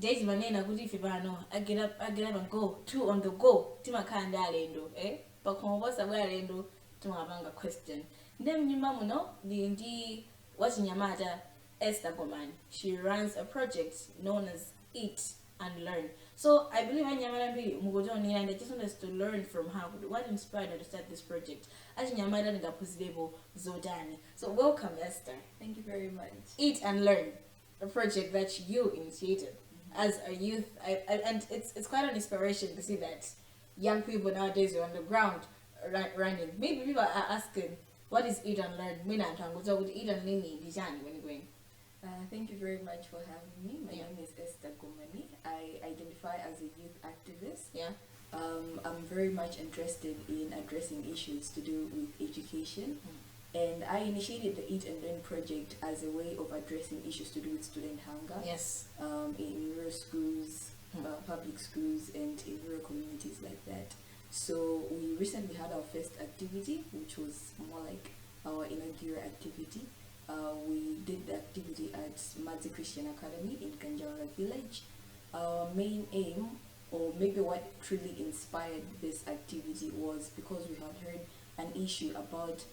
days manena kuti ife pano I get up and go two on the go timakhanda alendo pakhombosa bwa alendo timapanga question then nyumba muno ndi wachinyamata Esther Gomani. She runs a project known as Eat and Learn. So I believe Anyamara Mugojoni, and I just want us to learn from her. What inspired her to start this project? Anyamara Ngapuzidebo Zodani. So welcome, Esther. Thank you very much. Eat and Learn, a project that you initiated as a youth, and it's quite an inspiration to see that young people nowadays are on the ground running. Maybe people are asking, what is Eat and Learn? Mina Tanguzo would eat and learn when you're going. Thank you very much for having me. My name is Esther Gomani. I identify as a youth activist. Yeah. I'm very much interested in addressing issues to do with education. And I initiated the Eat and Learn project as a way of addressing issues to do with student hunger. Yes. In rural schools, public schools, and in rural communities like that. So we recently had our first activity, which was more like our inaugural activity. We did the activity at Madzi Christian Academy in Kanjara village. Our main aim, or maybe what truly inspired this activity, was because we had heard an issue about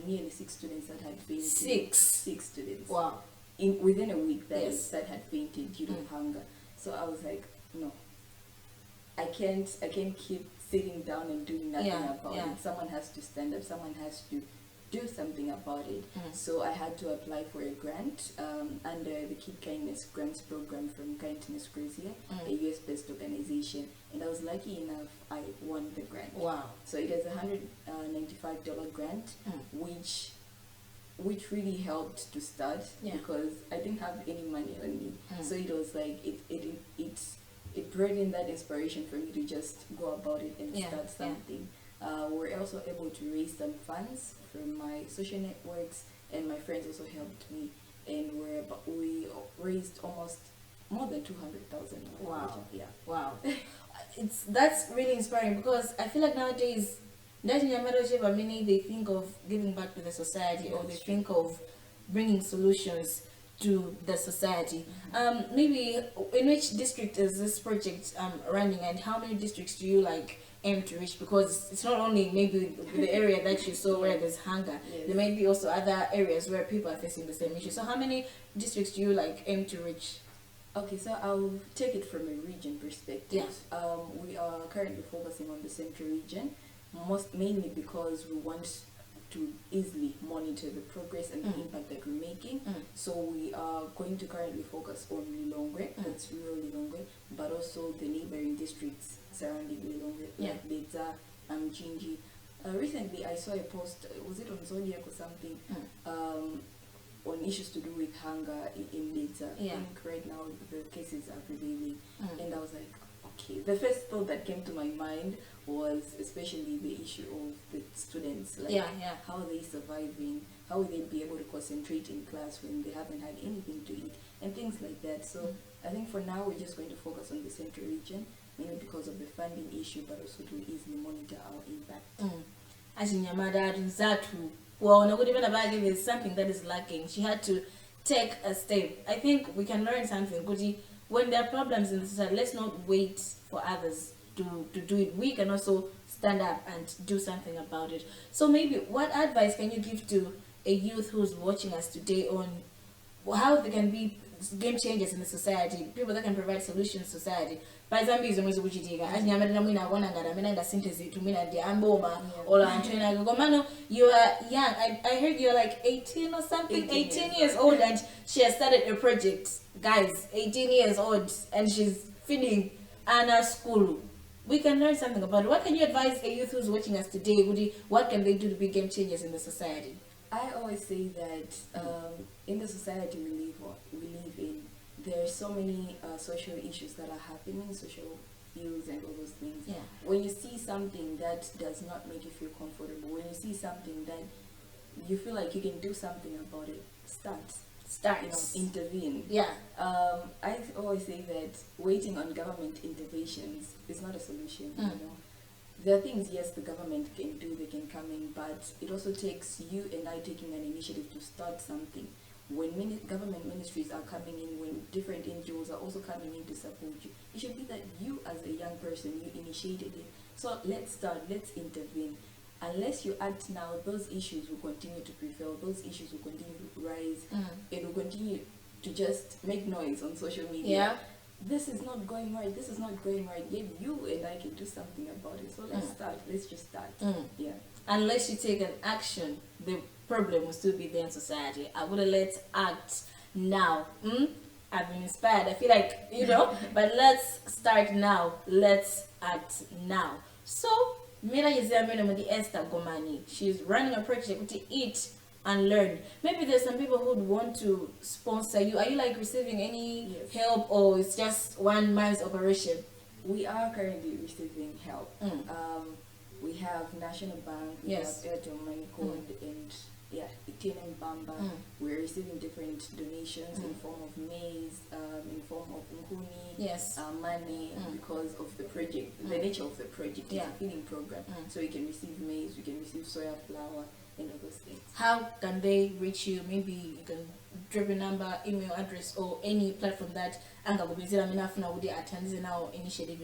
nearly 6 students that had fainted. Six students. Wow. Within a week that had fainted due to hunger. So I was like, no, I can't keep sitting down and doing nothing about it. Someone has to stand up. Someone has to do something about it. So I had to apply for a grant under the Keep Kindness Grants program from Kindness Croatia, a US-based organization, and I was lucky enough I won the grant. Wow! So it is $195 grant, which really helped to start because I didn't have any money on me. So it was like it brought in that inspiration for me to just go about it and start something. We're also able to raise some funds from my social networks, and my friends also helped me, and we raised almost more than 200,000. Wow! Yeah. Wow! That's really inspiring because I feel like nowadays, they think of giving back to the society, or they think of bringing solutions to the society. Maybe in which district is this project running, and how many districts do you aim to reach? Because it's not only maybe the area that you saw where there's hunger. There may be also other areas where people are facing the same issue. So how many districts do you aim to reach? Okay, so I'll take it from a region perspective. We are currently focusing on the central region, mainly because we want to easily monitor the progress and the impact that we're making. So we are going to currently focus on Lilongwe, that's rural Lilongwe, but also the neighboring districts surrounding Lilongwe, like Beta, Chinji. Recently I saw a post, was it on Zodiac or something, on issues to do with hunger in Beta. I think right now the cases are prevailing, and I was like, okay, the first thought that came to my mind was especially the issue of the students, how are they surviving, how will they be able to concentrate in class when they haven't had anything to eat, and things like that. So I think for now we're just going to focus on the central region, mainly because of the funding issue, but also to easily monitor our impact. There's something that is lacking. She had to take a step. I think we can learn something. When there are problems in the society, let's not wait for others to do it. We can also stand up and do something about it. So maybe what advice can you give to a youth who's watching us today on how they can be game changers in the society, people that can provide solutions to society? You are young. I heard you're 18 or something, 18 years old, and she has started a project. Guys, 18 years old, and she's feeding Anna school. We can learn something about it. What can you advise a youth who's watching us today? What can they do to be game changers in the society? I always say that in the society we live in, there are so many social issues that are happening, social ills and all those things. When you see something that does not make you feel comfortable, when you see something that you feel like you can do something about it, start, intervene. I always say that waiting on government interventions is not a solution. There are things, yes, the government can do, they can come in, but it also takes you and I taking an initiative to start something. when government ministries are coming in, when different NGOs are also coming in to support you, it should be that you as a young person, you initiated it. So let's start, let's intervene. Unless you act now, those issues will continue to prevail, those issues will continue to rise, it will continue to just make noise on social media. Yeah. This is not going right, this is not going right, yet you and I can do something about it. So let's start, let's just start. Yeah. Unless you take an action, the problem will still be there in society. I would have let's act now. I've been inspired. I feel like, but let's start now. Let's act now. So, Mira Yizamena Esther Gomani. She's running a project to Eat and Learn. Maybe there's some people who would want to sponsor you. Are you like receiving any help, or it's just one man's operation? We are currently receiving help. We have National Bank, we have Airtel Money Code, and Itienen Bamba. We're receiving different donations in form of maize, in form of nkuni, money, because of the project. The nature of the project is a feeding program. So we can receive maize, we can receive soya flour, and all those things. How can they reach you? Maybe you can drop your number, email address, or any platform that now initiative.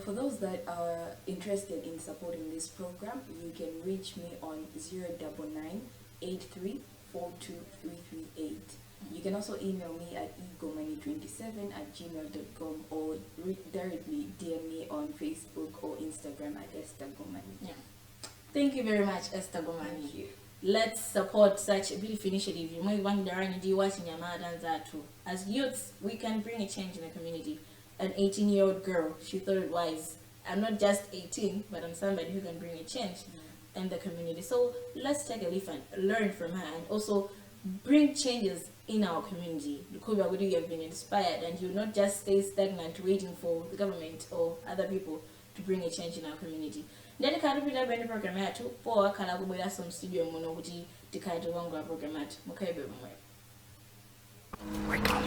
For those that are interested in supporting this program, you can reach me on 099-8342-338. You can also email me at egomani27@gmail.com, or directly DM me on Facebook or Instagram at Esther Gomani. Thank you very much, Esther Gomani. Thank you. Let's support such a beautiful initiative. As youths, we can bring a change in the community. An 18-year-old girl, she thought it wise. I'm not just 18, but I'm somebody who can bring a change in the community. So let's take a leaf and learn from her, and also bring changes in our community. You have been inspired, and you not just stay stagnant waiting for the government or other people to bring a change in our community. Then karibira bene program yatu po kala kubwera some studio muno kuti tikaita wangu program yatu. Wake up.